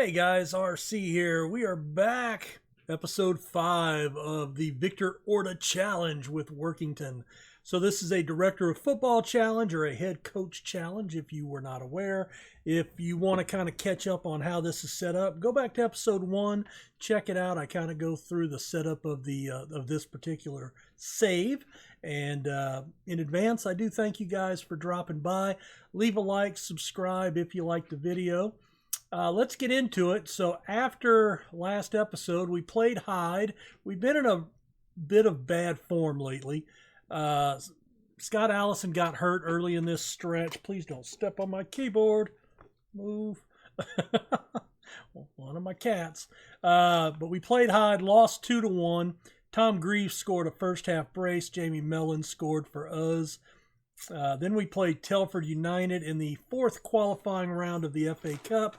Hey guys, RC here. We are back. Episode 5 of the Victor Orta Challenge with Workington. So this is a director of football challenge or a head coach challenge if you were not aware. If you want to kind of catch up on how this is set up, go back to episode 1, check it out. I kind of go through the setup of this particular save. And in advance, I do thank you guys for dropping by. Leave a like, subscribe if you like the video. Let's get into it. So after last episode, we played hide. We've been in a bit of bad form lately. Scott Allison got hurt early in this stretch. Please don't step on my keyboard. Move. One of my cats. But we played hide, lost 2-1. Tom Greaves scored a first half brace. Jamie Mellon scored for us. Then we played Telford United in the 4th qualifying round of the FA Cup,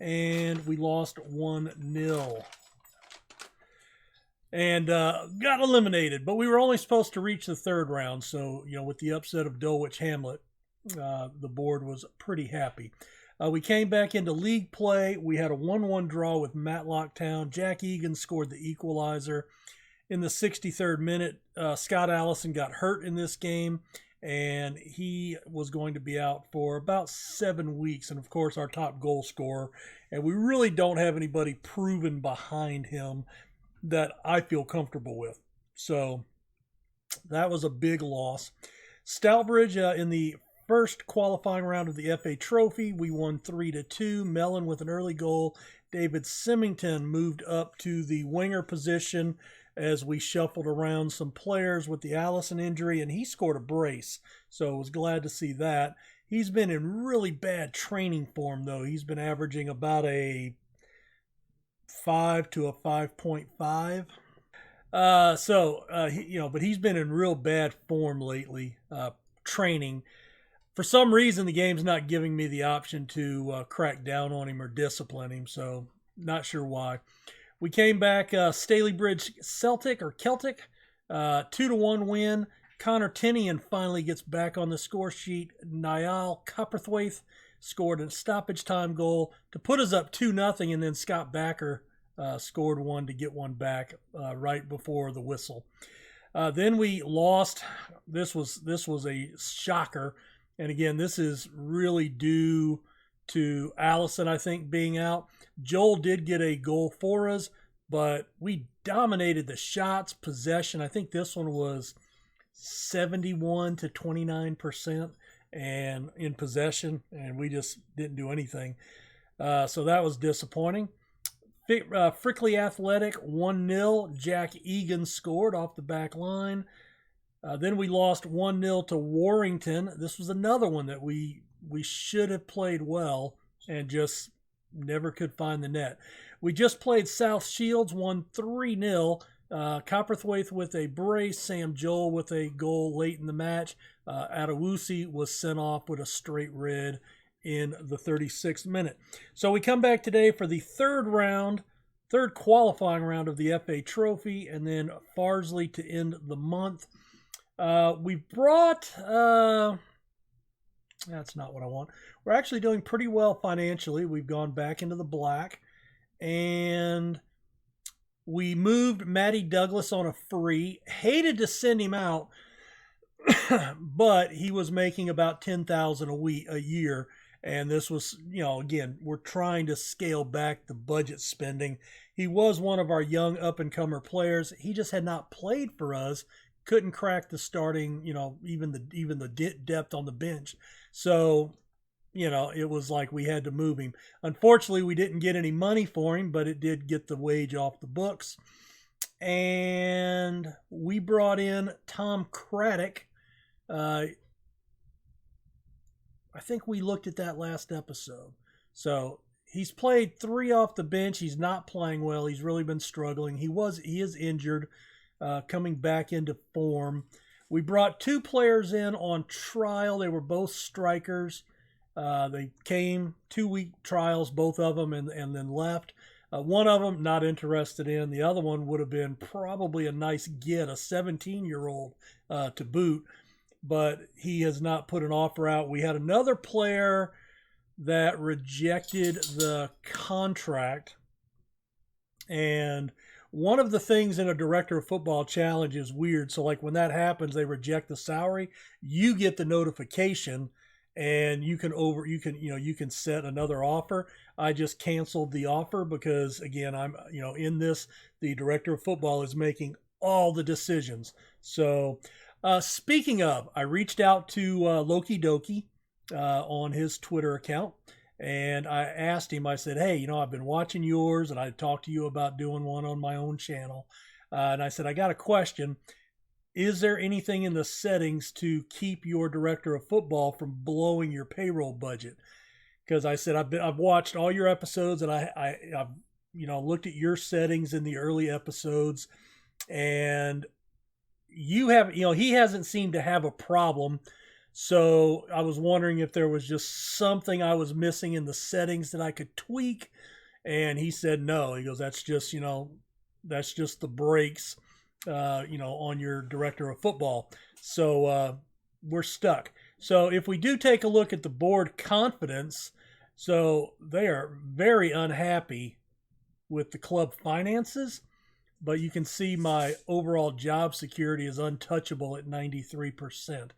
and we lost 1-0. And got eliminated, but we were only supposed to reach the 3rd round, so, with the upset of Dulwich Hamlet, the board was pretty happy. We came back into league play. We had a 1-1 draw with Matlock Town. Jack Egan scored the equalizer. In the 63rd minute, Scott Allison got hurt in this game, and he was going to be out for about 7 weeks. And, of course, our top goal scorer. And we really don't have anybody proven behind him that I feel comfortable with. So that was a big loss. Stoutbridge in the 1st qualifying round of the FA Trophy, we won 3-2. Mellon with an early goal. David Symington moved up to the winger position as we shuffled around some players with the Allison injury, and he scored a brace, so I was glad to see that. He's been in really bad training form, though. He's been averaging about a 5 to a 5.5. But he's been in real bad form lately, training. For some reason, the game's not giving me the option to crack down on him or discipline him, so not sure why. We came back, Stalybridge Celtic, 2-1 win. Connor Tinian finally gets back on the score sheet. Niall Copperthwaite scored a stoppage time goal to put us up 2-0, and then Scott Backer scored one to get one back right before the whistle. Then we lost. This was a shocker, and again, this is really due to Allison, I think, being out. Joel did get a goal for us, but we dominated the shots, possession. I think this one was 71 to 29% and in possession, and we just didn't do anything. So that was disappointing. Frickley Athletic 1-0. Jack Egan scored off the back line. Then we lost 1-0 to Warrington. This was another one that we should have played well and just never could find the net. We just played South Shields, won 3-0. Copperthwaite with a brace, Sam Joel with a goal late in the match. Adewusi was sent off with a straight red in the 36th minute. So we come back today for the 3rd qualifying round of the FA Trophy, and then Farsley to end the month. We brought... That's not what I want. We're actually doing pretty well financially. We've gone back into the black. And we moved Matty Douglas on a free. Hated to send him out, but he was making about $10,000 a year. And this was, again, we're trying to scale back the budget spending. He was one of our young up-and-comer players. He just had not played for us. Couldn't crack the starting, even the depth on the bench. So, it was like we had to move him. Unfortunately, we didn't get any money for him, but it did get the wage off the books. And we brought in Tom Craddock. I think we looked at that last episode. So he's played 3 off the bench. He's not playing well. He's really been struggling. He is injured. Coming back into form. We brought 2 players in on trial. They were both strikers. They came 2-week trials, both of them, and then left. One of them not interested in. The other one would have been probably a nice get, a 17-year-old to boot, but he has not put an offer out. We had another player that rejected the contract. And one of the things in a director of football challenge is weird. So like when that happens, they reject the salary, you get the notification and you can set another offer. I just canceled the offer because again, I'm, in this, the director of football is making all the decisions. So speaking of, I reached out to Loki Doki on his Twitter account. And I asked him, I said, hey, I've been watching yours and I talked to you about doing one on my own channel. And I said, I got a question. Is there anything in the settings to keep your director of football from blowing your payroll budget? Because I said, I've watched all your episodes and I've looked at your settings in the early episodes, and you have, he hasn't seemed to have a problem. So I was wondering if there was just something I was missing in the settings that I could tweak. And he said, no, he goes, that's just the brakes, on your director of football. So we're stuck. So if we do take a look at the board confidence, so they are very unhappy with the club finances, but you can see my overall job security is untouchable at 93%.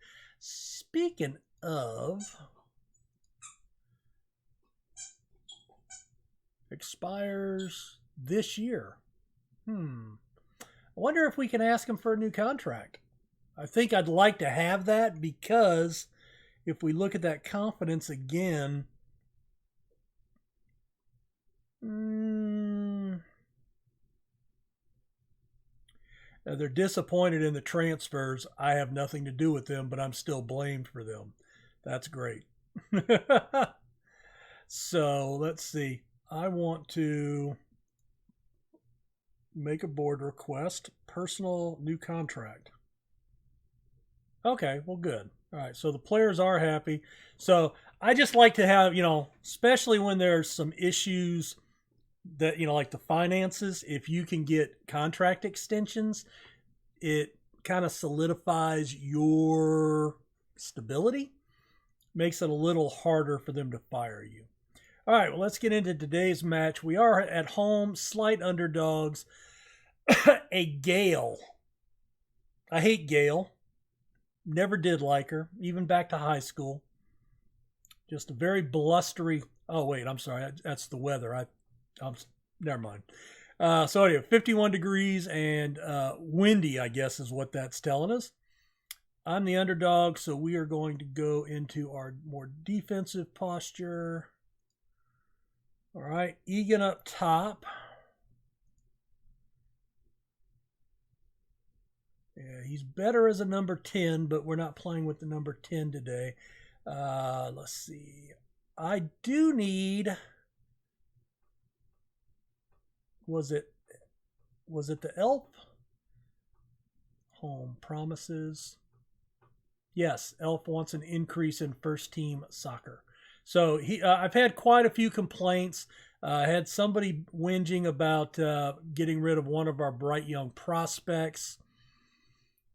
Speaking of, expires this year. I wonder if we can ask him for a new contract. I think I'd like to have that, because if we look at that confidence again, they're disappointed in the transfers. I have nothing to do with them, but I'm still blamed for them. That's great. So let's see. I want to make a board request. Personal new contract. Okay, well, good. All right, so the players are happy. So I just like to have, especially when there's some issues that, like the finances, if you can get contract extensions, it kind of solidifies your stability, makes it a little harder for them to fire you. All right, well, let's get into today's match. We are at home, slight underdogs, a Gale. I hate Gale. Never did like her, even back to high school. Just a very blustery. Oh, wait, I'm sorry. That's the weather. Never mind. So anyway, 51 degrees and windy, I guess, is what that's telling us. I'm the underdog, so we are going to go into our more defensive posture. All right, Egan up top. Yeah, he's better as a number 10, but we're not playing with the number 10 today. Let's see. I do need... Was it the elf? Home promises. Yes, elf wants an increase in first team soccer. So I've had quite a few complaints. I had somebody whinging about getting rid of one of our bright young prospects.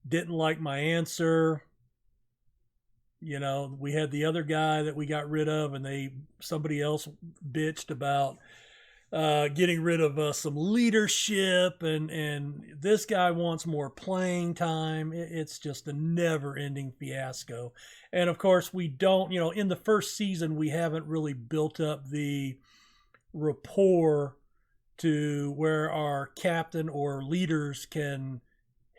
Didn't like my answer. We had the other guy that we got rid of, and somebody else bitched about getting rid of some leadership, and this guy wants more playing time. It's just a never-ending fiasco. And of course, we don't, in the first season, we haven't really built up the rapport to where our captain or leaders can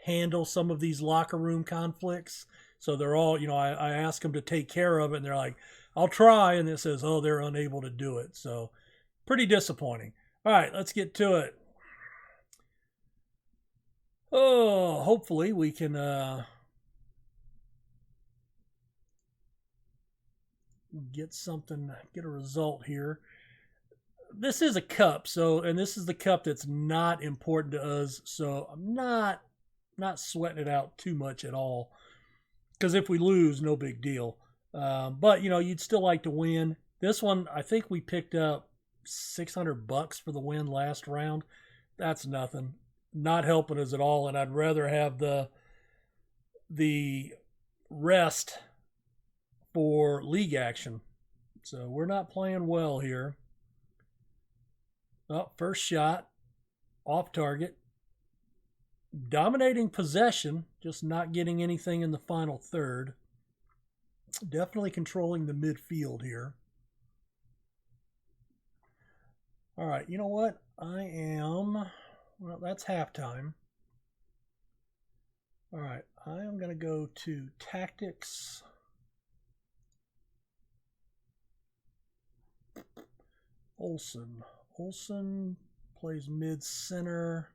handle some of these locker room conflicts. So they're all, I ask them to take care of it, and they're like, I'll try, and it says, oh, they're unable to do it. So pretty disappointing. All right, let's get to it. Oh, hopefully we can get a result here. This is a cup, and this is the cup that's not important to us, so I'm not sweating it out too much at all, because if we lose, no big deal. But you'd still like to win. This one, I think we picked up $600 for the win last round. That's nothing. Not helping us at all, and I'd rather have the rest for league action. So we're not playing well here. Oh, first shot, off target. Dominating possession, just not getting anything in the final third. Definitely controlling the midfield here. All right, you know what? Well, that's halftime. All right, I am going to go to tactics. Olsen plays mid-center.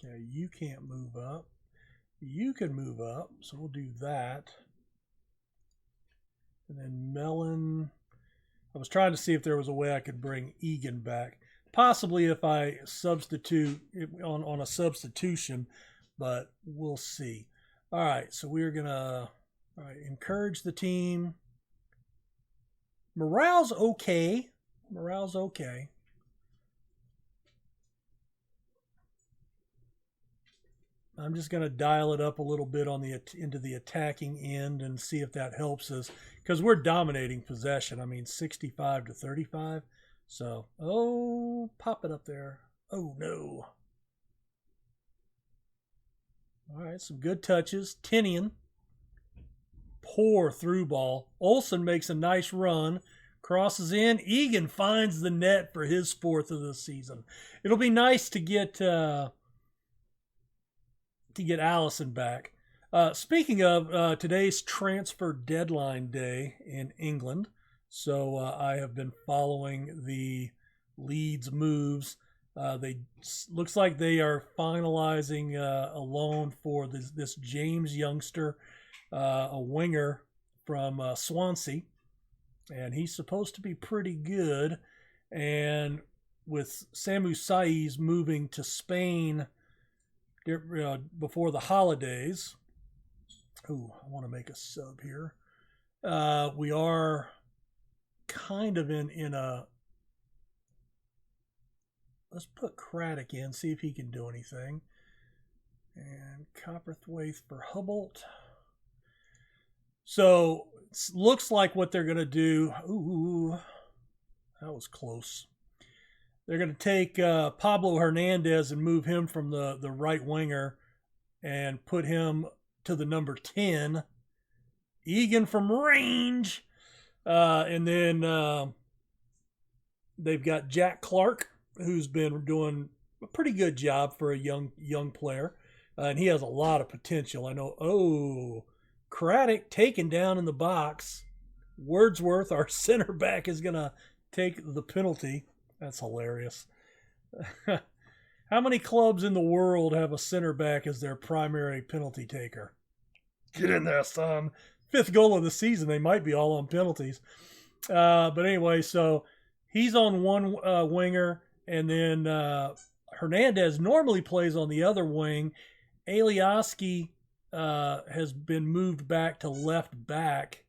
Okay, you can't move up. You can move up, so we'll do that. And then Mellon. I was trying to see if there was a way I could bring Egan back. Possibly if I substitute on a substitution, but we'll see. All right, so we're going to encourage the team. Morale's okay. I'm just going to dial it up a little bit into the attacking end and see if that helps us, because we're dominating possession. I mean, 65-35. So, pop it up there. Oh, no. All right, some good touches. Tinian. Poor through ball. Olsen makes a nice run. Crosses in. Egan finds the net for his 4th of the season. It'll be nice to get Allison back. Speaking of, today's transfer deadline day in England. So I have been following the Leeds moves. Looks like they are finalizing a loan for this James youngster, a winger from Swansea, and he's supposed to be pretty good. And with Samu Saiz moving to Spain before the holidays, I want to make a sub here. We are kind of in a. Let's put Craddock in, see if he can do anything. And Copperthwaite for Hubbolt. So it looks like what they're going to do. Ooh, that was close. They're going to take Pablo Hernandez and move him from the right winger and put him to the number 10. Egan from range. And then they've got Jack Clark, who's been doing a pretty good job for a young player. And he has a lot of potential. I know. Craddock taken down in the box. Wordsworth, our center back, is going to take the penalty. That's hilarious. How many clubs in the world have a center back as their primary penalty taker? Get in there, son. 5th goal of the season. They might be all on penalties. But anyway, so he's on one winger, and then Hernandez normally plays on the other wing. Alioski has been moved back to left back.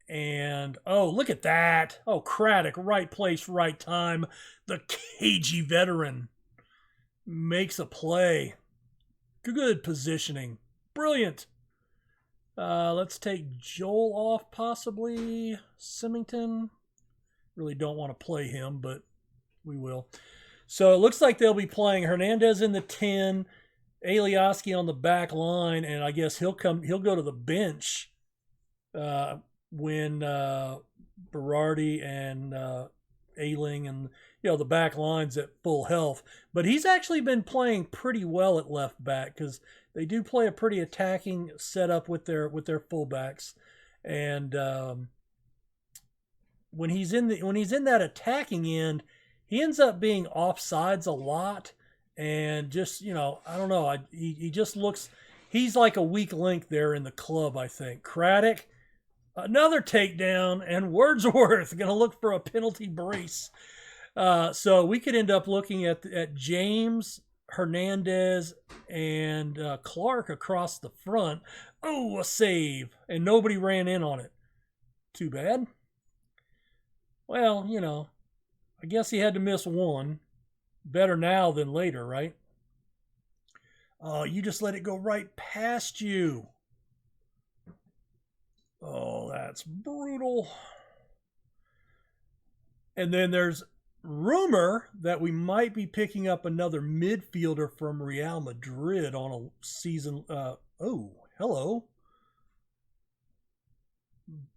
And, look at that. Craddock, right place, right time. The cagey veteran makes a play. Good positioning. Brilliant. Let's take Joel off, possibly. Symington. Really don't want to play him, but we will. So it looks like they'll be playing Hernandez in the 10, Alioski on the back line, and I guess he'll go to the bench when Berardi and Ailing and the back line's at full health. But he's actually been playing pretty well at left back, because they do play a pretty attacking setup with their fullbacks. And when he's in that attacking end, he ends up being offsides a lot, and just I don't know. He just looks. He's like a weak link there in the club, I think. Craddock, another takedown, and Wordsworth going to look for a penalty brace. So we could end up looking at James, Hernandez, and Clark across the front. Oh, a save, and nobody ran in on it. Too bad. Well, I guess he had to miss one. Better now than later, right? Oh, you just let it go right past you. That's brutal. And then there's rumor that we might be picking up another midfielder from Real Madrid on a season. Oh, hello.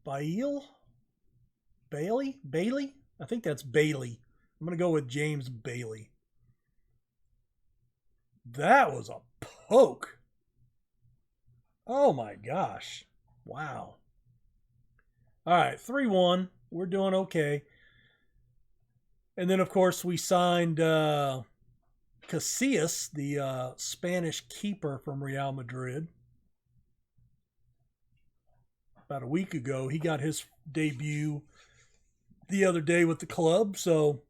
Bailey? I think that's Bailey. I'm going to go with James Bailey. That was a poke. Oh my gosh. Wow. All right, 3-1. We're doing okay. And then, of course, we signed Casillas, the Spanish keeper from Real Madrid. About a week ago, he got his debut the other day with the club. So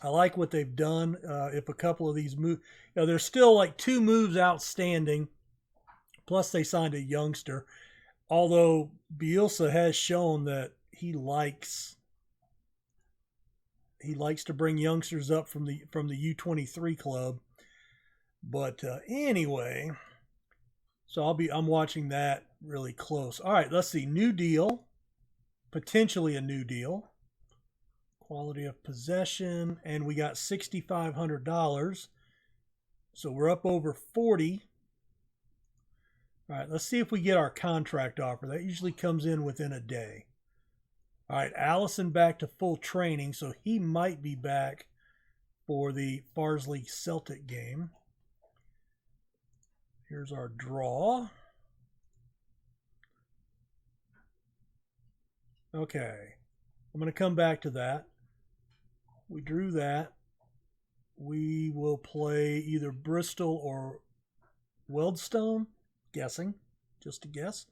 I like what they've done. If a couple of these moves, there's still like 2 moves outstanding. Plus, they signed a youngster. Although Bielsa has shown that he likes to bring youngsters up from the U23 club. But anyway, so I'm watching that really close. All right, let's see. New deal, potentially a new deal. Quality of possession, and we got $6,500. So we're up over 40. All right, let's see if we get our contract offer. That usually comes in within a day. All right, Allison back to full training, so he might be back for the Farsley Celtic game. Here's our draw. Okay, I'm going to come back to that. We drew that. We will play either Bristol or Wealdstone. Guessing, just a guess.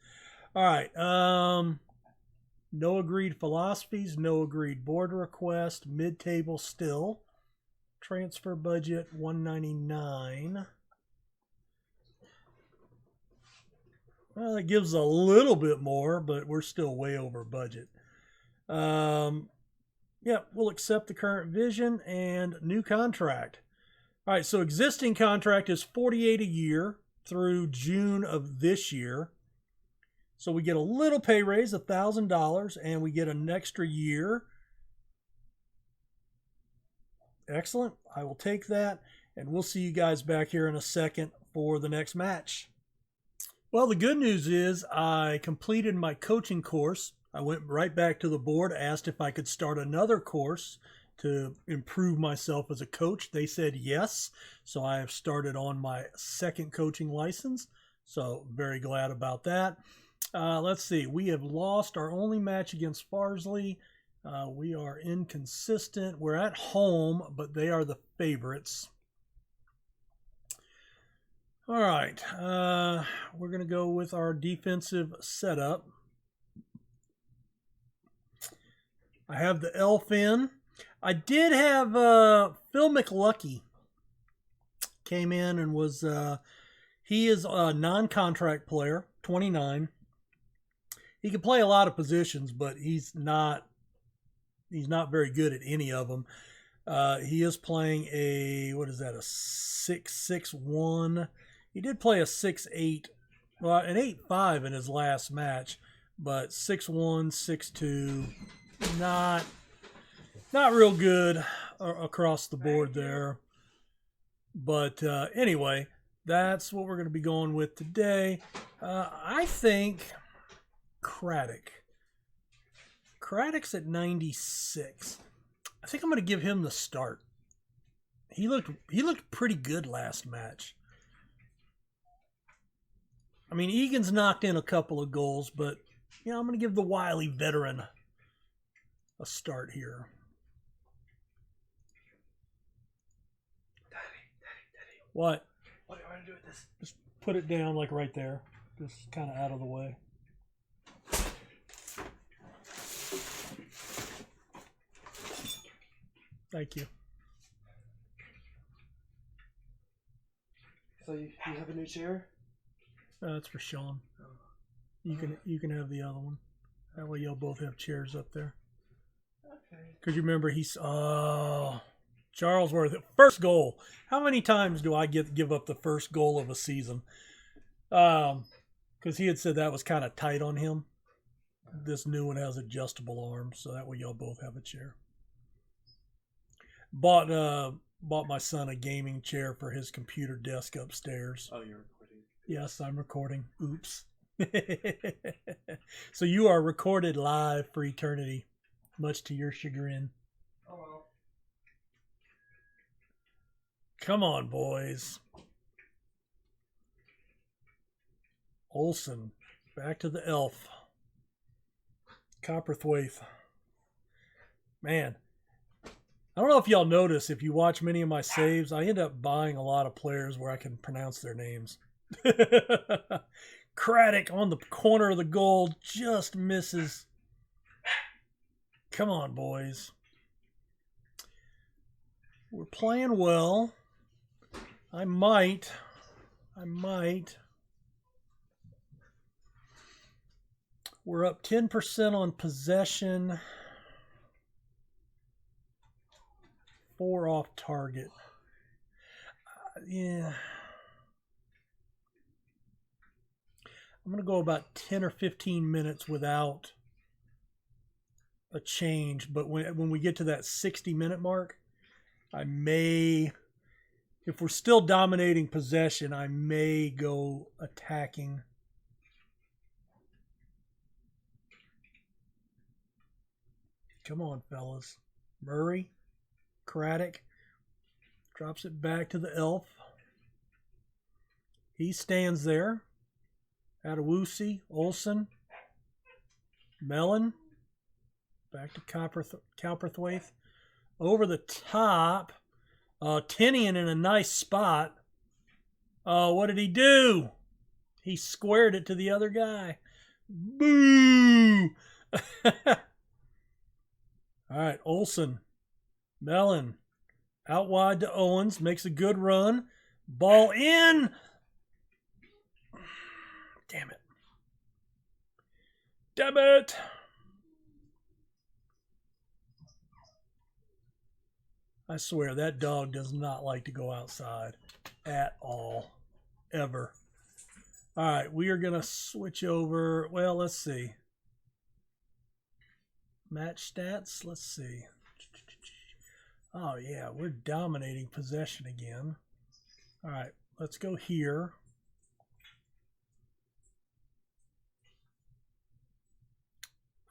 All right. No agreed philosophies, no agreed board request, mid-table still. Transfer budget $199. Well, it gives a little bit more, but we're still way over budget. Yeah, we'll accept the current vision and new contract. All right, so existing contract is $48 a year through June of this year. So we get a little pay raise, $1,000, and we get an extra year. Excellent. I will take that, and we'll see you guys back here in a second for the next match. Well, the good news is I completed my coaching course. I went right back to the board, asked if I could start another course to improve myself as a coach. They said yes. So I have started on my second coaching license. So very glad about that. Let's see. We have lost our only match against Farsley. We are inconsistent. We're at home, but they are the favorites. All right. We're going to go with our defensive setup. I have the elf in. I did have Phil McLucky came in and was he is a non-contract player, 29. He can play a lot of positions, but he's not very good at any of them. He is playing a, what is that, a 6-6-1. He did play a 6-8, well, an 8-5 in his last match, but 6-1, 6-2, not real good across the board there. But anyway, that's what we're going to be going with today. I think Craddock's at 96. I think I'm going to give him the start. He looked pretty good last match. I mean, Egan's knocked in a couple of goals, but you know, I'm going to give the wily veteran a start here. Daddy. What? What do I want to do with this? Just put it down like right there. Just kind of out of the way. Thank you. So you have a new chair? That's for Sean. You can have the other one. That way you'll both have chairs up there. Okay. Because you remember Charlesworth, first goal. How many times do I give up the first goal of a season? Because he had said that was kind of tight on him. this new one has adjustable arms, so that way y'all both have a chair. Bought my son a gaming chair for his computer desk upstairs. Oh, you're recording. Yes, I'm recording. Oops. So you are recorded live for eternity, much to your chagrin. Oh well. Come on, boys. Olsen, back to the elf. Copperthwaite. Man, I don't know if y'all notice, if you watch many of my saves, I end up buying a lot of players where I can pronounce their names. Craddock on the corner of the goal, just misses. Come on, boys. We're playing well. I might. We're up 10% on possession. 4 off target. Yeah. I'm going to go about 10 or 15 minutes without a change. But when we get to that 60-minute mark, I may, if we're still dominating possession, I may go attacking. Come on, fellas. Murray, Craddock, drops it back to the elf. He stands there. Adewusi, Olsen, Mellon, back to Copperthwaite. Over the top, Tinian in a nice spot. What did he do? He squared it to the other guy. Boo! All right, Olsen, Mellon, out wide to Owens, makes a good run. Ball in. Damn it. Damn it. I swear, that dog does not like to go outside at all. Ever. All right, we are going to switch over. Well, let's see. Match stats. Let's see. Oh, yeah, we're dominating possession again. All right, let's go here.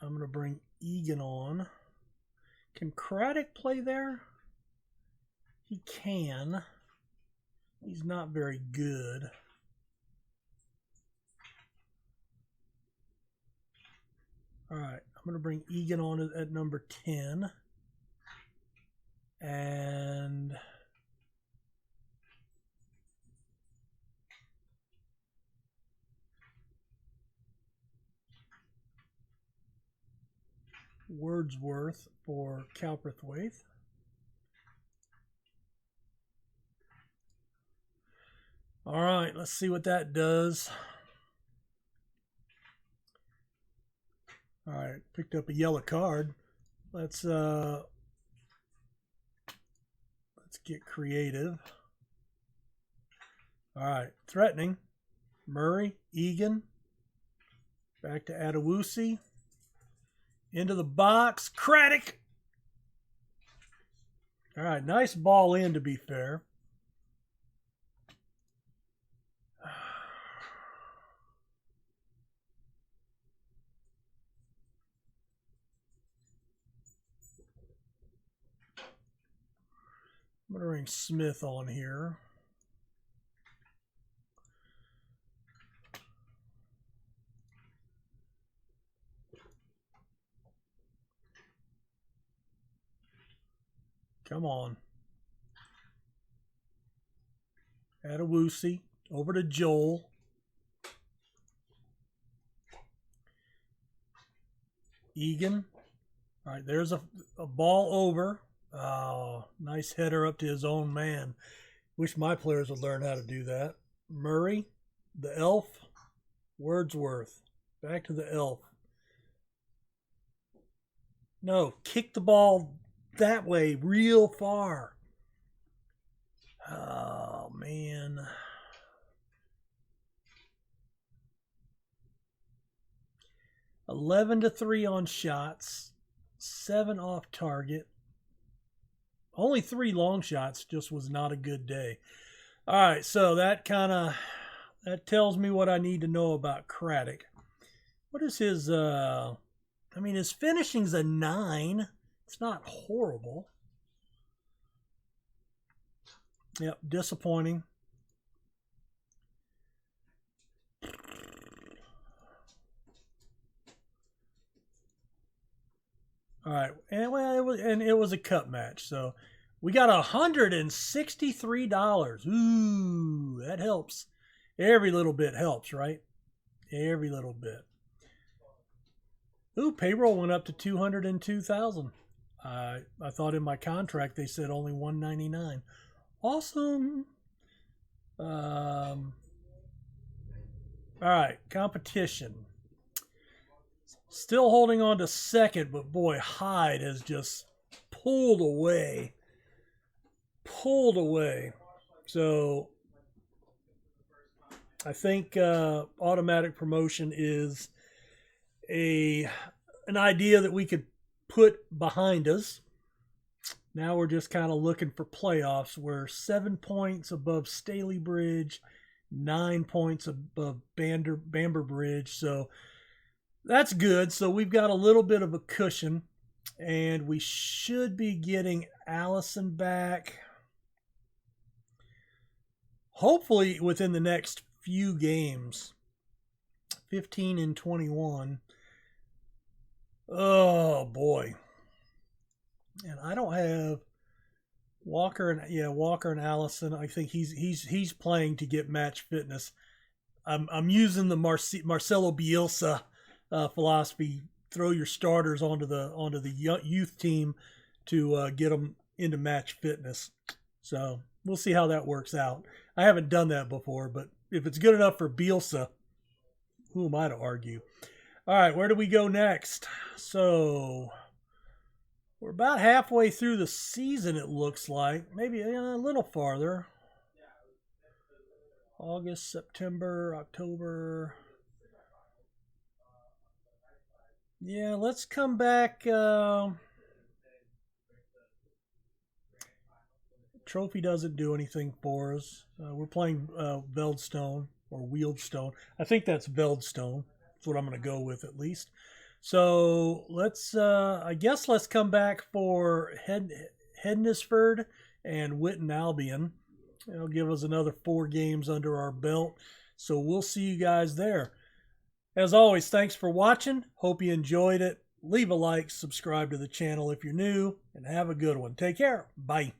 I'm going to bring Egan on. Can Craddock play there? He can. He's not very good. All right, I'm going to bring Egan on at number 10. And Wordsworth for Cowperthwaite. All right, let's see what that does. All right, picked up a yellow card. Let's get creative. All right, threatening. Murray, Egan. Back to Adewusi. Into the box. Craddock. All right, nice ball in, to be fair. I'm going to bring Smith on here. Come on. Adewusi. Over to Joel. Egan. All right, there's a ball over. Oh, nice header up to his own man. Wish my players would learn how to do that. Murray, the elf, Wordsworth. Back to the elf. No, kick the ball that way real far. Oh, man. 11-3 on shots, 7 off target. Only 3 long shots, just was not a good day. All right, so that tells me what I need to know about Craddock. What is his, his finishing's a 9. It's not horrible. Yep, disappointing. All right, and it was a cup match, so we got $163. Ooh, that helps. Every little bit helps, right? Every little bit. Ooh, payroll went up to $202,000. I thought in my contract they said only $199. Awesome. All right, competition. Still holding on to second, but boy, Hyde has just pulled away. So I think automatic promotion is an idea that we could put behind us. Now we're just kind of looking for playoffs. We're 7 points above Staley Bridge, 9 points above Bamber Bridge. So that's good. So we've got a little bit of a cushion, and we should be getting Allison back hopefully within the next few games. 15 and 21. Oh boy. And I don't have Walker and Allison. I think he's playing to get match fitness. I'm using the Marcelo Bielsa philosophy. Throw your starters onto the youth team to get them into match fitness. So we'll see how that works out. I haven't done that before, but if it's good enough for Bielsa, who am I to argue? All right, where do we go next? So we're about halfway through the season, it looks like. Maybe a little farther. August, September, October. Yeah, let's come back. Trophy doesn't do anything for us. We're playing Veldstone or Wieldstone. I think that's Veldstone. That's what I'm going to go with at least. So let's, I guess let's come back for Hednesford and Witten Albion. It'll give us another 4 games under our belt. So we'll see you guys there. As always, thanks for watching. Hope you enjoyed it. Leave a like, subscribe to the channel if you're new, and have a good one. Take care. Bye.